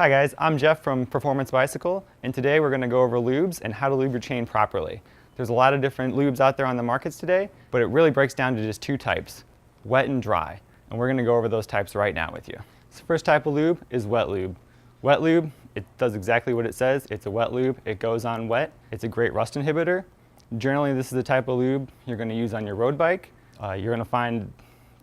Hi guys, I'm Jeff from Performance Bicycle, and today we're going to go over lubes and how to lube your chain properly. There's a lot of different lubes out there on the markets today, but it really breaks down to just two types, wet and dry. And we're going to go over those types right now with you. So the first type of lube is wet lube. Wet lube, it does exactly what it says. It's a wet lube. It goes on wet. It's a great rust inhibitor. Generally, this is the type of lube you're going to use on your road bike. You're going to find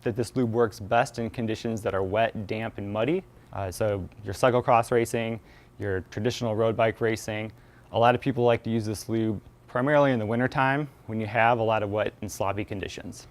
that this lube works best in conditions that are wet, damp, and muddy. So your cyclocross racing, your traditional road bike racing, a lot of people like to use this lube primarily in the wintertime when you have a lot of wet and sloppy conditions.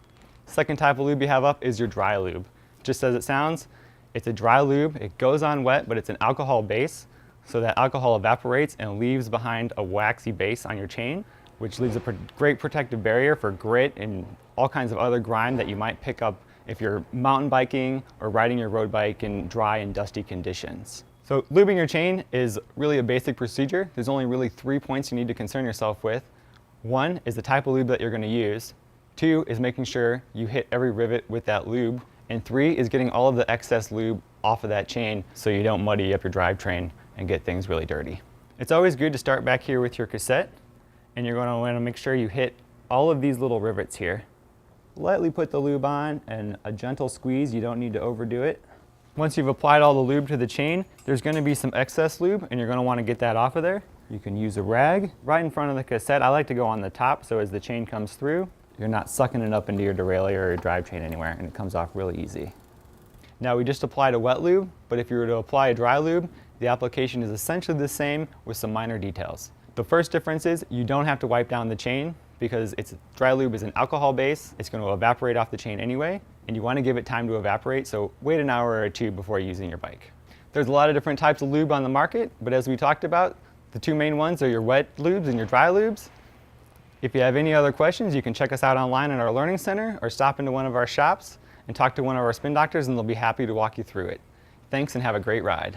Second type of lube you have up is your dry lube. Just as it sounds, it's a dry lube. It goes on wet, but it's an alcohol base, so that alcohol evaporates and leaves behind a waxy base on your chain, which leaves a great protective barrier for grit and all kinds of other grime that you might pick up if you're mountain biking or riding your road bike in dry and dusty conditions. So lubing your chain is really a basic procedure. There's only really 3 points you need to concern yourself with. 1 is the type of lube that you're going to use. 2 is making sure you hit every rivet with that lube. And 3 is getting all of the excess lube off of that chain so you don't muddy up your drivetrain and get things really dirty. It's always good to start back here with your cassette, and you're going to want to make sure you hit all of these little rivets here. Lightly put the lube on and a gentle squeeze. You don't need to overdo it. Once you've applied all the lube to the chain, there's going to be some excess lube and you're going to want to get that off of there. You can use a rag right in front of the cassette. I like to go on the top so as the chain comes through, you're not sucking it up into your derailleur or your drive chain anywhere, and it comes off really easy. Now we just applied a wet lube, but if you were to apply a dry lube, the application is essentially the same with some minor details. The first difference is you don't have to wipe down the chain, because dry lube is an alcohol base. It's going to evaporate off the chain anyway, and you want to give it time to evaporate, so wait an hour or two before using your bike. There's a lot of different types of lube on the market, but as we talked about, the two main ones are your wet lubes and your dry lubes. If you have any other questions, you can check us out online at our learning center or stop into one of our shops and talk to one of our spin doctors, and they'll be happy to walk you through it. Thanks and have a great ride.